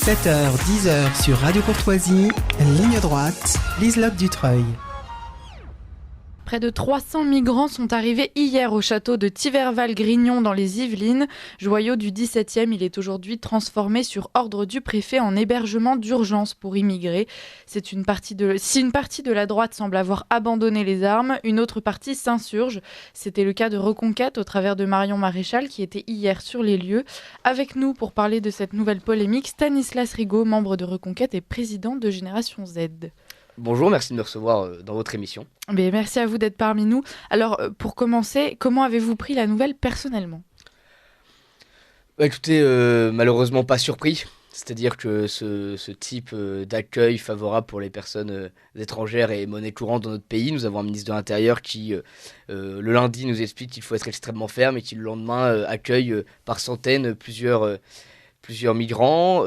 7h, 10h sur Radio Courtoisie, ligne droite, Liselotte Dutreuil. Près de 300 migrants sont arrivés hier au château de Thiverval-Grignon dans les Yvelines. Joyau du 17e, il est aujourd'hui transformé sur ordre du préfet en hébergement d'urgence pour immigrés. Si une partie de la droite semble avoir abandonné les armes, une autre partie s'insurge. C'était le cas de Reconquête au travers de Marion Maréchal qui était hier sur les lieux. Avec nous pour parler de cette nouvelle polémique, Stanislas Rigaud, membre de Reconquête et président de Génération Z. Bonjour, merci de me recevoir dans votre émission. Mais merci à vous d'être parmi nous. Alors, pour commencer, comment avez-vous pris la nouvelle personnellement ? Écoutez, malheureusement pas surpris. C'est-à-dire que ce type d'accueil favorable pour les personnes étrangères est monnaie courante dans notre pays. Nous avons un ministre de l'Intérieur qui, le lundi, nous explique qu'il faut être extrêmement ferme et qui, le lendemain, accueille par centaines plusieurs migrants.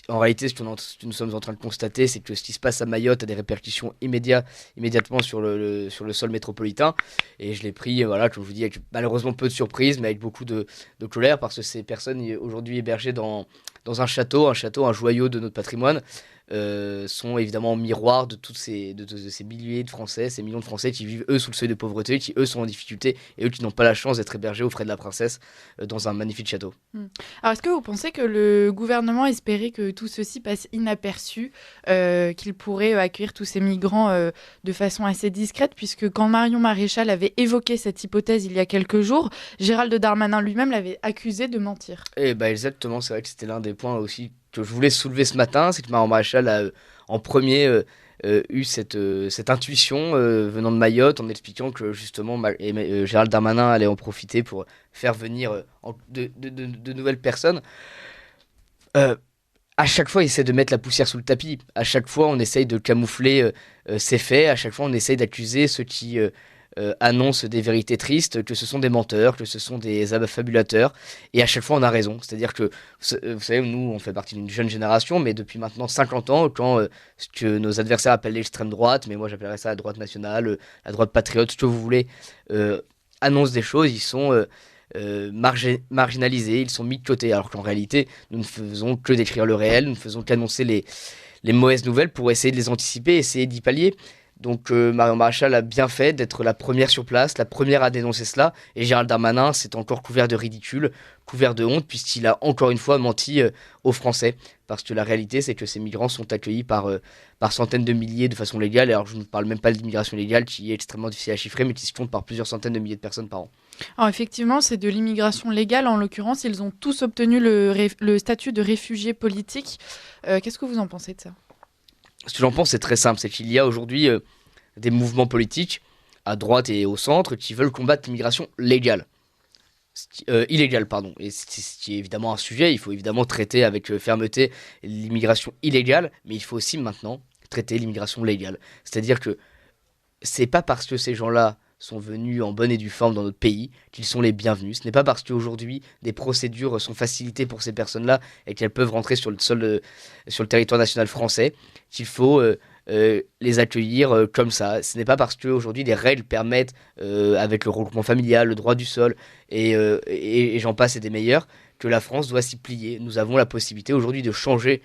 En réalité, ce que nous sommes en train de constater, c'est que ce qui se passe à Mayotte a des répercussions immédiatement sur le sol métropolitain. Et je l'ai pris, comme je vous dis, avec malheureusement peu de surprise, mais avec beaucoup de colère, parce que ces personnes aujourd'hui hébergées dans un château, un joyau de notre patrimoine, sont évidemment miroir de ces milliers de Français, ces millions de Français qui vivent eux sous le seuil de pauvreté, qui eux sont en difficulté et eux qui n'ont pas la chance d'être hébergés aux frais de la princesse dans un magnifique château. Alors est-ce que vous pensez que le gouvernement espérait que tout ceci passe inaperçu, qu'il pourrait accueillir tous ces migrants de façon assez discrète, puisque quand Marion Maréchal avait évoqué cette hypothèse il y a quelques jours, Gérald Darmanin lui-même l'avait accusé de mentir. Exactement, c'est vrai que c'était l'un des points aussi que je voulais soulever ce matin, c'est que Marion Maréchal a en premier eu cette intuition venant de Mayotte en expliquant que justement Gérald Darmanin allait en profiter pour faire venir de nouvelles personnes. À chaque fois, il essaie de mettre la poussière sous le tapis. À chaque fois, on essaye de camoufler ses faits. À chaque fois, on essaye d'accuser ceux qui annoncent des vérités tristes, que ce sont des menteurs, que ce sont des affabulateurs. Et à chaque fois, on a raison. C'est-à-dire que, vous savez, nous, on fait partie d'une jeune génération, mais depuis maintenant 50 ans, quand ce que nos adversaires appellent l'extrême droite, mais moi j'appellerais ça la droite nationale, la droite patriote, ce que vous voulez, annoncent des choses, ils sont marginalisés, ils sont mis de côté. Alors qu'en réalité, nous ne faisons que décrire le réel, nous ne faisons qu'annoncer les mauvaises nouvelles pour essayer de les anticiper, essayer d'y pallier. Donc Marion Maréchal a bien fait d'être la première sur place, la première à dénoncer cela, et Gérald Darmanin s'est encore couvert de ridicule, couvert de honte, puisqu'il a encore une fois menti aux Français. Parce que la réalité, c'est que ces migrants sont accueillis par centaines de milliers de façon légale, et alors je ne parle même pas de l'immigration légale qui est extrêmement difficile à chiffrer, mais qui se compte par plusieurs centaines de milliers de personnes par an. Alors effectivement, c'est de l'immigration légale, en l'occurrence, ils ont tous obtenu le statut de réfugiés politiques. Qu'est-ce que vous en pensez de ça ? Ce que j'en pense, c'est très simple, c'est qu'il y a aujourd'hui des mouvements politiques à droite et au centre qui veulent combattre l'immigration illégale. Et ce qui est évidemment un sujet, il faut évidemment traiter avec fermeté l'immigration illégale, mais il faut aussi maintenant traiter l'immigration légale. C'est-à-dire que c'est pas parce que ces gens-là sont venus en bonne et due forme dans notre pays qu'ils sont les bienvenus. Ce n'est pas parce qu'aujourd'hui des procédures sont facilitées pour ces personnes-là et qu'elles peuvent rentrer sur le territoire national français qu'il faut les accueillir comme ça. Ce n'est pas parce qu'aujourd'hui des règles permettent, avec le regroupement familial, le droit du sol et j'en passe et des meilleurs, que la France doit s'y plier. Nous avons la possibilité aujourd'hui de changer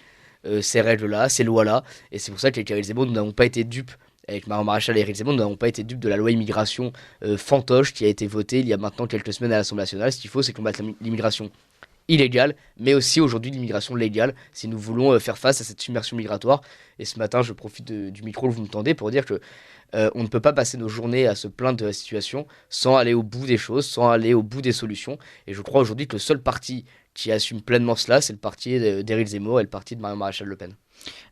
ces règles-là, ces lois-là, et c'est pour ça qu'avec Éric Zemmour, nous n'avons pas été dupes. Avec Marion Maréchal et Éric Zemmour, nous n'avons pas été dupes de la loi immigration fantoche qui a été votée il y a maintenant quelques semaines à l'Assemblée nationale. Ce qu'il faut, c'est combattre l'immigration illégale, mais aussi aujourd'hui l'immigration légale, si nous voulons faire face à cette submersion migratoire. Et ce matin, je profite du micro que vous me tendez pour dire que on ne peut pas passer nos journées à se plaindre de la situation sans aller au bout des choses, sans aller au bout des solutions. Et je crois aujourd'hui que le seul parti qui assume pleinement cela, c'est le parti d'Éric Zemmour et le parti de Marion Maréchal Le Pen.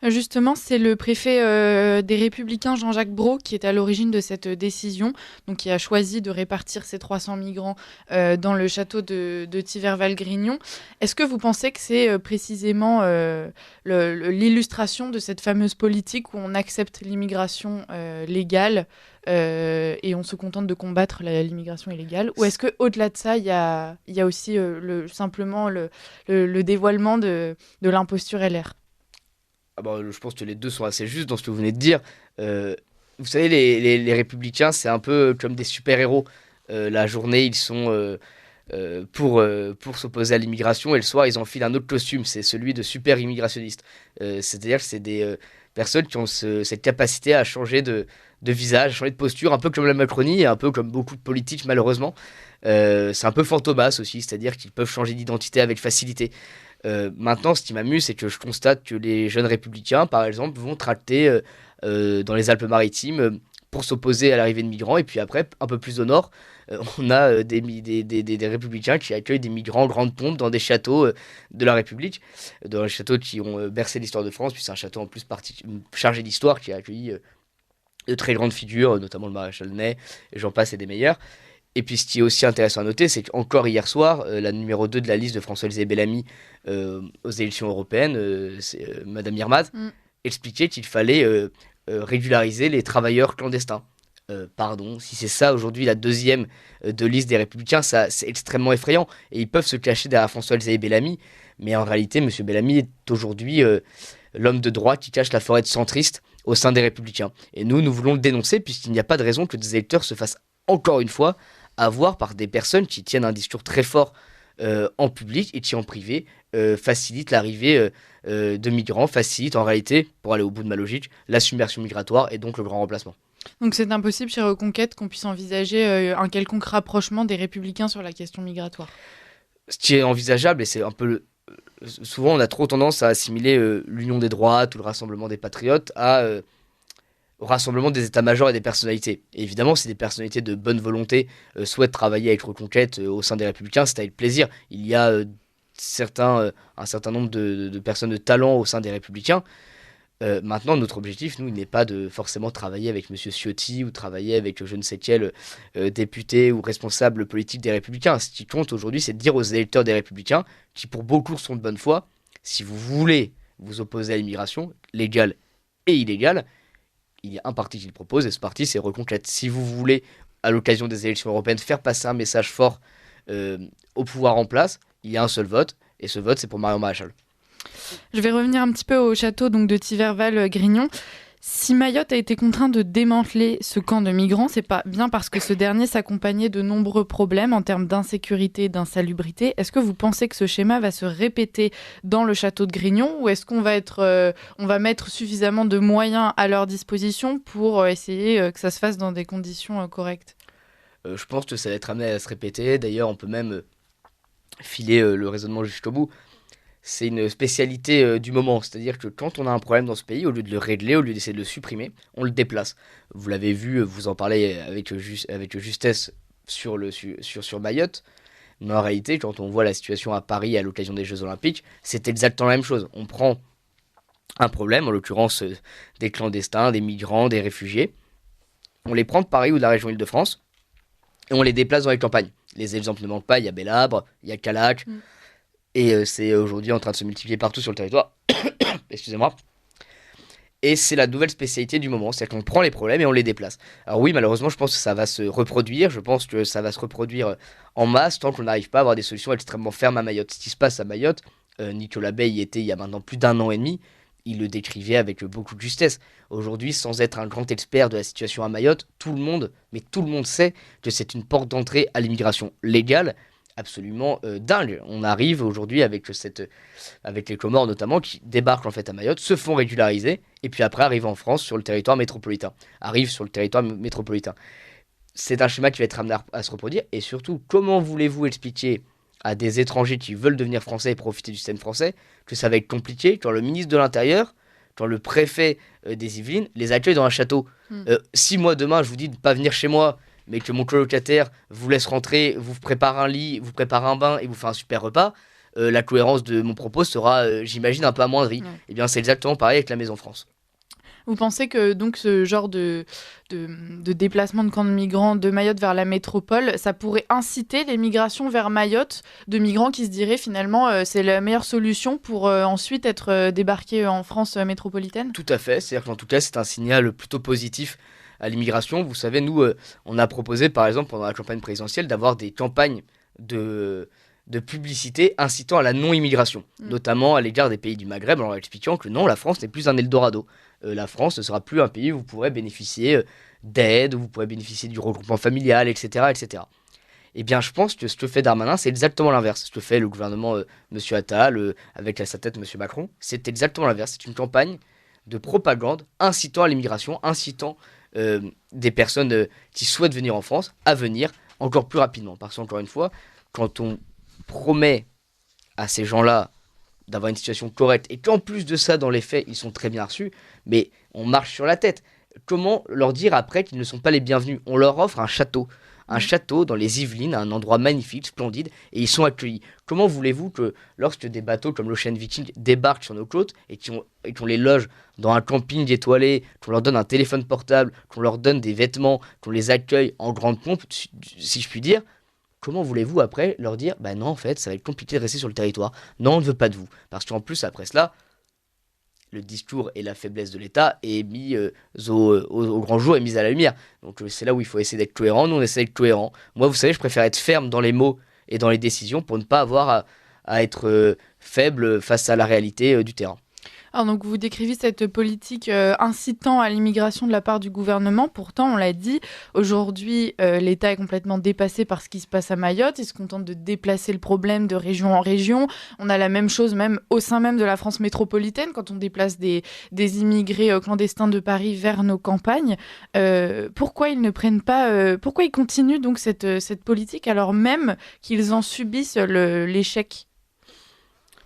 Justement, c'est le préfet des Républicains, Jean-Jacques Brault, qui est à l'origine de cette décision, donc qui a choisi de répartir ces 300 migrants dans le château de Thiverval-Grignon. Est-ce que vous pensez que c'est précisément l'illustration de cette fameuse politique où on accepte l'immigration légale et on se contente de combattre l'immigration illégale, ou est-ce qu'au-delà de ça, il y a aussi simplement le dévoilement de l'imposture LR ? Je pense que les deux sont assez justes dans ce que vous venez de dire. Vous savez, les Républicains, c'est un peu comme des super-héros. La journée, ils sont pour s'opposer à l'immigration, et le soir ils enfilent un autre costume, c'est celui de super immigrationniste. C'est-à-dire que c'est des personnes qui ont cette capacité à changer de visage, à changer de posture, un peu comme la Macronie et un peu comme beaucoup de politiques malheureusement. C'est un peu fantomas aussi, c'est-à-dire qu'ils peuvent changer d'identité avec facilité. Maintenant, ce qui m'amuse, c'est que je constate que les jeunes républicains, par exemple, vont tracter dans les Alpes-Maritimes pour s'opposer à l'arrivée de migrants. Et puis après, un peu plus au nord, on a des républicains qui accueillent des migrants en grande pompe dans des châteaux de la République, dans les châteaux qui ont bercé l'histoire de France. Puis c'est un château en plus chargé d'histoire qui a accueilli de très grandes figures, notamment le maréchal Ney, et j'en passe et des meilleurs. Et puis ce qui est aussi intéressant à noter, c'est qu'encore hier soir, la numéro 2 de la liste de François-Xavier Bellamy aux élections européennes, Madame Yermaz, expliquait qu'il fallait régulariser les travailleurs clandestins. Pardon, si c'est ça aujourd'hui la deuxième de liste des Républicains, ça, c'est extrêmement effrayant. Et ils peuvent se cacher derrière François-Xavier Bellamy, mais en réalité, M. Bellamy est aujourd'hui l'homme de droite qui cache la forêt de centristes au sein des Républicains. Et nous voulons le dénoncer, puisqu'il n'y a pas de raison que des électeurs se fassent encore une fois avoir par des personnes qui tiennent un discours très fort en public et qui en privé facilitent l'arrivée de migrants, facilitent en réalité, pour aller au bout de ma logique, la submersion migratoire et donc le grand remplacement. Donc c'est impossible chez Reconquête qu'on puisse envisager un quelconque rapprochement des Républicains sur la question migratoire. Ce qui est envisageable, et c'est un peu souvent on a trop tendance à assimiler l'union des droites ou le rassemblement des patriotes au rassemblement des états-majors et des personnalités. Et évidemment, si des personnalités de bonne volonté souhaitent travailler avec Reconquête au sein des Républicains, c'est avec plaisir. Il y a un certain nombre de personnes de talent au sein des Républicains. Maintenant, notre objectif, nous, il n'est pas de forcément travailler avec M. Ciotti ou travailler avec je ne sais quel député ou responsable politique des Républicains. Ce qui compte aujourd'hui, c'est de dire aux électeurs des Républicains, qui pour beaucoup sont de bonne foi, si vous voulez vous opposer à l'immigration, légale et illégale, il y a un parti qui le propose, et ce parti, c'est Reconquête. Si vous voulez, à l'occasion des élections européennes, faire passer un message fort au pouvoir en place, il y a un seul vote, et ce vote, c'est pour Marion Maréchal. Je vais revenir un petit peu au château donc, de Thiverval-Grignon. Si Mayotte a été contraint de démanteler ce camp de migrants, c'est pas bien parce que ce dernier s'accompagnait de nombreux problèmes en termes d'insécurité et d'insalubrité. Est-ce que vous pensez que ce schéma va se répéter dans le château de Grignon, ou est-ce qu'on va mettre suffisamment de moyens à leur disposition pour essayer que ça se fasse dans des conditions correctes ? Je pense que ça va être amené à se répéter. D'ailleurs, on peut même filer le raisonnement jusqu'au bout. C'est une spécialité du moment, c'est-à-dire que quand on a un problème dans ce pays, au lieu de le régler, au lieu d'essayer de le supprimer, on le déplace. Vous l'avez vu, vous en parlez avec justesse sur Mayotte, mais en réalité, quand on voit la situation à Paris à l'occasion des Jeux Olympiques, c'est exactement la même chose. On prend un problème, en l'occurrence des clandestins, des migrants, des réfugiés, on les prend de Paris ou de la région Île-de-France, et on les déplace dans les campagnes. Les exemples ne manquent pas, il y a Bellabre, il y a Calac, et c'est aujourd'hui en train de se multiplier partout sur le territoire. Excusez-moi. Et c'est la nouvelle spécialité du moment, c'est qu'on prend les problèmes et on les déplace. Alors oui, malheureusement, je pense que ça va se reproduire, je pense que ça va se reproduire en masse tant qu'on n'arrive pas à avoir des solutions extrêmement fermes à Mayotte. Ce qui se passe à Mayotte, Nicolas Bay y était il y a maintenant plus d'1 an et demi, il le décrivait avec beaucoup de justesse. Aujourd'hui, sans être un grand expert de la situation à Mayotte, tout le monde sait que c'est une porte d'entrée à l'immigration légale, absolument dingue. On arrive aujourd'hui avec les Comores notamment qui débarquent en fait à Mayotte, se font régulariser et puis après arrivent en France sur le territoire métropolitain. C'est un schéma qui va être amené à se reproduire, et surtout, comment voulez-vous expliquer à des étrangers qui veulent devenir français et profiter du système français que ça va être compliqué quand le ministre de l'Intérieur, quand le préfet des Yvelines les accueille dans un château. Si moi demain je vous dis de ne pas venir chez moi, mais que mon colocataire vous laisse rentrer, vous prépare un lit, vous prépare un bain et vous fait un super repas, la cohérence de mon propos sera, j'imagine, un peu amoindrie. Et bien c'est exactement pareil avec la Maison France. Vous pensez que donc ce genre de déplacement de camps de migrants de Mayotte vers la métropole, ça pourrait inciter les migrations vers Mayotte de migrants qui se diraient finalement c'est la meilleure solution pour ensuite être débarqués en France métropolitaine ? Tout à fait, c'est-à-dire qu'en tout cas c'est un signal plutôt positif à l'immigration. Vous savez, nous, on a proposé, par exemple, pendant la campagne présidentielle, d'avoir des campagnes de publicité incitant à la non-immigration, notamment à l'égard des pays du Maghreb, en leur expliquant que non, la France n'est plus un Eldorado. La France ne sera plus un pays où vous pourrez bénéficier d'aide, où vous pourrez bénéficier du regroupement familial, etc., etc. Eh bien, je pense que ce que fait Darmanin, c'est exactement l'inverse. Ce que fait le gouvernement Monsieur Attal, avec à sa tête Monsieur Macron, c'est exactement l'inverse. C'est une campagne de propagande incitant à l'immigration, incitant des personnes qui souhaitent venir en France à venir encore plus rapidement. Parce qu'encore une fois, quand on promet à ces gens-là d'avoir une situation correcte et qu'en plus de ça, dans les faits, ils sont très bien reçus, mais on marche sur la tête. Comment leur dire après qu'ils ne sont pas les bienvenus? On leur offre un château dans les Yvelines, un endroit magnifique, splendide, et ils sont accueillis. Comment voulez-vous que lorsque des bateaux comme l'Ocean Viking débarquent sur nos côtes et qu'on les loge dans un camping étoilé, qu'on leur donne un téléphone portable, qu'on leur donne des vêtements, qu'on les accueille en grande pompe, si je puis dire, comment voulez-vous après leur dire, bah non, en fait, ça va être compliqué de rester sur le territoire. Non, on ne veut pas de vous. Parce qu'en plus, après cela, le discours et la faiblesse de l'État est mis au grand jour et mis à la lumière. Donc c'est là où il faut essayer d'être cohérent. Nous, on essaie d'être cohérent. Moi, vous savez, je préfère être ferme dans les mots et dans les décisions pour ne pas avoir à être faible face à la réalité du terrain. Alors donc vous décrivez cette politique incitant à l'immigration de la part du gouvernement. Pourtant, on l'a dit, aujourd'hui, l'État est complètement dépassé par ce qui se passe à Mayotte. Il se contente de déplacer le problème de région en région. On a la même chose même au sein même de la France métropolitaine quand on déplace des immigrés clandestins de Paris vers nos campagnes. Pourquoi ils ne prennent pas... pourquoi ils continuent donc cette politique alors même qu'ils en subissent l'échec?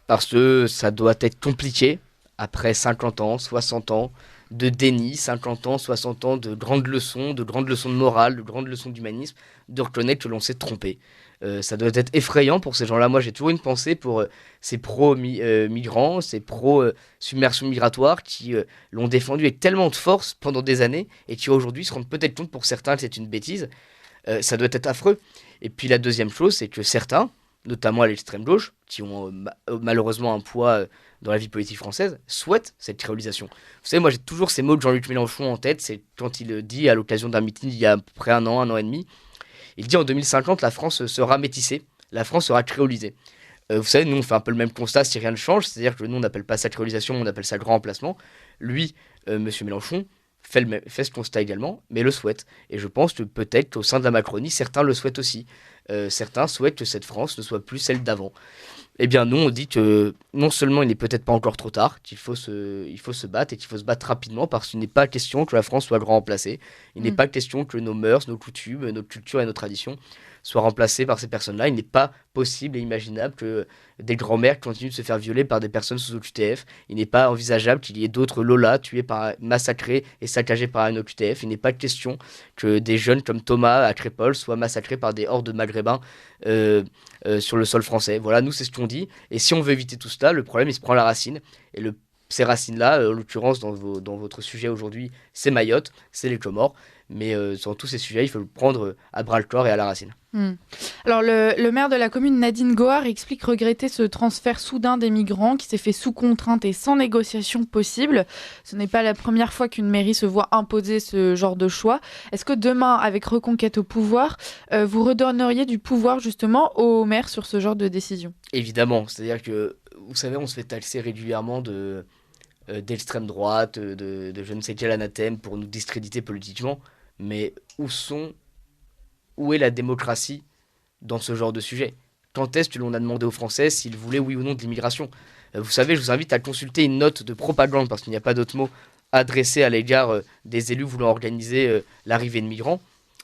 Parce que ça doit être compliqué. Après 50 ans, 60 ans de déni, 50 ans, 60 ans de grandes leçons de morale, de grandes leçons d'humanisme, de reconnaître que l'on s'est trompé. Ça doit être effrayant pour ces gens-là. Moi, j'ai toujours une pensée pour ces pro-migrants, ces pro-submersion migratoire qui l'ont défendu avec tellement de force pendant des années et qui aujourd'hui se rendent peut-être compte pour certains que c'est une bêtise. Ça doit être affreux. Et puis la deuxième chose, c'est que certains, notamment à l'extrême gauche, qui ont malheureusement un poids dans la vie politique française, souhaitent cette créolisation. Vous savez, moi j'ai toujours ces mots de Jean-Luc Mélenchon en tête, c'est quand il dit à l'occasion d'un meeting il y a à peu près un an et demi, il dit en 2050 la France sera métissée, la France sera créolisée. Vous savez, nous on fait un peu le même constat si rien ne change, c'est-à-dire que nous on n'appelle pas ça créolisation, on appelle ça grand remplacement. Lui, Monsieur Mélenchon, fait ce constat également, mais le souhaite. Et je pense que peut-être qu'au sein de la Macronie, certains le souhaitent aussi. Certains souhaitent que cette France ne soit plus celle d'avant. Eh bien, nous, on dit que non seulement il n'est peut-être pas encore trop tard, qu'il faut se battre et qu'il faut se battre rapidement parce qu'il n'est pas question que la France soit grand remplacée. Il n'est pas question que nos mœurs, nos coutumes, notre culture et nos traditions soient remplacées par ces personnes-là. Il n'est pas possible et imaginable que des grands-mères continuent de se faire violer par des personnes sous OQTF. Il n'est pas envisageable qu'il y ait d'autres Lola massacrés et saccagés par un OQTF. Il n'est pas question que des jeunes comme Thomas à Crépol soient massacrés par des hordes de maghrébins sur le sol français. Voilà, nous, c'est ce qu'on dit. Et si on veut éviter tout cela, le problème, il se prend à la racine. Et ces racines-là, en l'occurrence, dans votre sujet aujourd'hui, c'est Mayotte, c'est les Comores. Mais sur tous ces sujets, il faut le prendre à bras-le-corps et à la racine. Alors, le maire de la commune, Nadine Gohar, explique regretter ce transfert soudain des migrants qui s'est fait sous contrainte et sans négociation possible. Ce n'est pas la première fois qu'une mairie se voit imposer ce genre de choix. Est-ce que demain, avec Reconquête au pouvoir, vous redonneriez du pouvoir justement aux maires sur ce genre de décision? Évidemment, c'est-à-dire que, vous savez, on se fait taxer régulièrement d'extrême droite, de je ne sais quel anathème pour nous discréditer politiquement. Mais où est la démocratie dans ce genre de sujet? Quand est-ce que l'on a demandé aux Français s'ils voulaient oui ou non de l'immigration? Vous savez, je vous invite à consulter une note de propagande, parce qu'il n'y a pas d'autre mot, adressée à l'égard des élus voulant organiser l'arrivée de migrants.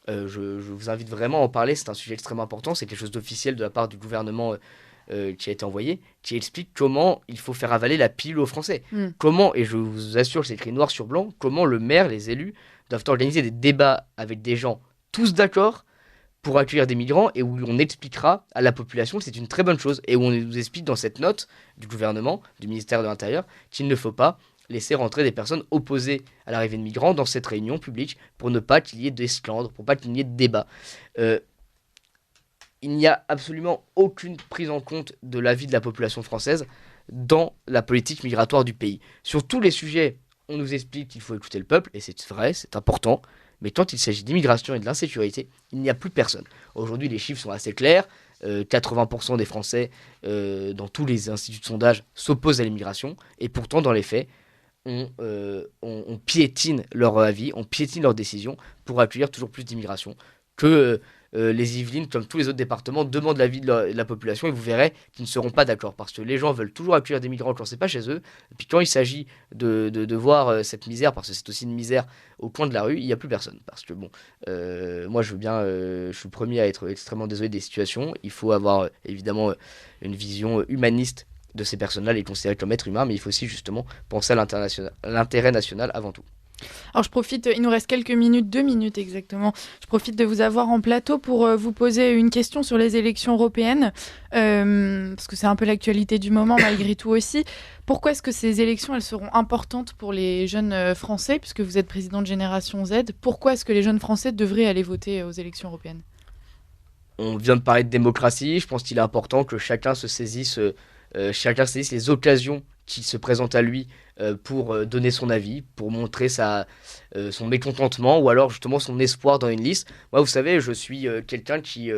Je vous invite vraiment à en parler, c'est un sujet extrêmement important, c'est quelque chose d'officiel de la part du gouvernement qui a été envoyé, qui explique comment il faut faire avaler la pilule aux Français. Comment, et je vous assure que c'est écrit noir sur blanc, comment le maire, les élus doivent organiser des débats avec des gens tous d'accord pour accueillir des migrants et où on expliquera à la population que c'est une très bonne chose et où on nous explique dans cette note du gouvernement, du ministère de l'Intérieur, qu'il ne faut pas laisser rentrer des personnes opposées à l'arrivée de migrants dans cette réunion publique pour ne pas qu'il y ait d'esclandre, pour pas qu'il y ait de débat. Il n'y a absolument aucune prise en compte de l'avis de la population française dans la politique migratoire du pays. Sur tous les sujets, on nous explique qu'il faut écouter le peuple, et c'est vrai, c'est important, mais quand il s'agit d'immigration et de l'insécurité, il n'y a plus personne. Aujourd'hui, les chiffres sont assez clairs, 80% des Français, dans tous les instituts de sondage, s'opposent à l'immigration, et pourtant, dans les faits, on piétine leur avis, on piétine leurs décisions pour accueillir toujours plus d'immigration, que les Yvelines, comme tous les autres départements, demandent l'avis de la population et vous verrez qu'ils ne seront pas d'accord parce que les gens veulent toujours accueillir des migrants quand c'est pas chez eux. Et puis quand il s'agit de voir cette misère, parce que c'est aussi une misère au coin de la rue, il n'y a plus personne. Parce que bon, moi je veux bien, je suis le premier à être extrêmement désolé des situations. Il faut avoir évidemment une vision humaniste de ces personnes-là, les considérer comme êtres humains, mais il faut aussi justement penser à l'intérêt national avant tout. Alors je profite, il nous reste quelques minutes, 2 minutes exactement. Je profite de vous avoir en plateau pour vous poser une question sur les élections européennes, parce que c'est un peu l'actualité du moment malgré tout aussi. Pourquoi est-ce que ces élections elles seront importantes pour les jeunes Français, puisque vous êtes président de Génération Z? Pourquoi est-ce que les jeunes Français devraient aller voter aux élections européennes? On vient de parler de démocratie, je pense qu'il est important que chacun saisisse les occasions qui se présentent à lui pour donner son avis, pour montrer son mécontentement ou alors justement son espoir dans une liste. Moi, vous savez, je suis quelqu'un qui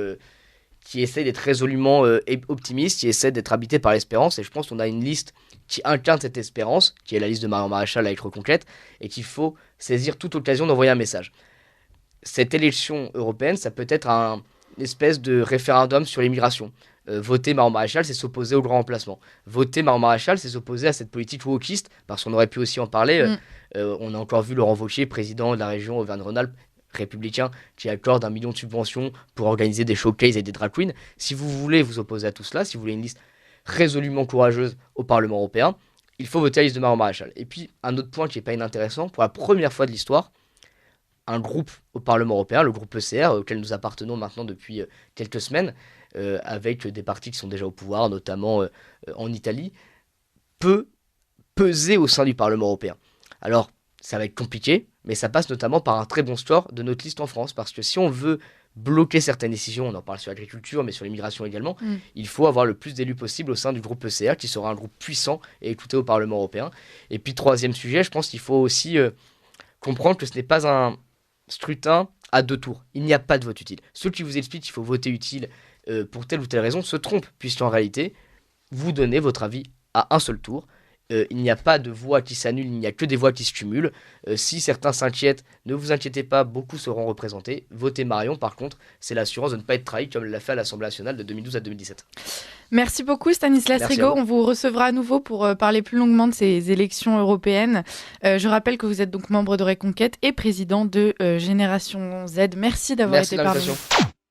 essaie d'être résolument optimiste, qui essaie d'être habité par l'espérance et je pense qu'on a une liste qui incarne cette espérance, qui est la liste de Marion Maréchal avec Reconquête et qu'il faut saisir toute occasion d'envoyer un message. Cette élection européenne, ça peut être une espèce de référendum sur l'immigration. Voter Marion Maréchal, c'est s'opposer au grand remplacement. Voter Marion Maréchal, c'est s'opposer à cette politique wokiste, parce qu'on aurait pu aussi en parler. On a encore vu Laurent Wauquiez, président de la région Auvergne-Rhône-Alpes, républicain, qui accorde 1 million de subventions pour organiser des showcases et des drag queens. Si vous voulez vous opposer à tout cela, si vous voulez une liste résolument courageuse au Parlement européen, il faut voter la liste de Marion Maréchal. Et puis, un autre point qui n'est pas inintéressant, pour la première fois de l'histoire, un groupe au Parlement européen, le groupe ECR, auquel nous appartenons maintenant depuis quelques semaines, avec des partis qui sont déjà au pouvoir, notamment en Italie, peut peser au sein du Parlement européen. Alors, ça va être compliqué, mais ça passe notamment par un très bon score de notre liste en France, parce que si on veut bloquer certaines décisions, on en parle sur l'agriculture, mais sur l'immigration également, il faut avoir le plus d'élus possible au sein du groupe ECR, qui sera un groupe puissant et écouté au Parlement européen. Et puis, troisième sujet, je pense qu'il faut aussi comprendre que ce n'est pas un scrutin à 2 tours. Il n'y a pas de vote utile. Ceux qui vous expliquent qu'il faut voter utile pour telle ou telle raison se trompent, puisqu'en réalité, vous donnez votre avis à un seul tour. Il n'y a pas de voix qui s'annulent, il n'y a que des voix qui se cumulent. Si certains s'inquiètent, ne vous inquiétez pas, beaucoup seront représentés. Votez Marion, par contre, c'est l'assurance de ne pas être trahi comme elle l'a fait à l'Assemblée nationale de 2012 à 2017. Merci beaucoup Stanislas Rigaud. On vous recevra à nouveau pour parler plus longuement de ces élections européennes. Je rappelle que vous êtes donc membre de Reconquête et président de Génération Z. Merci d'avoir été parmi nous.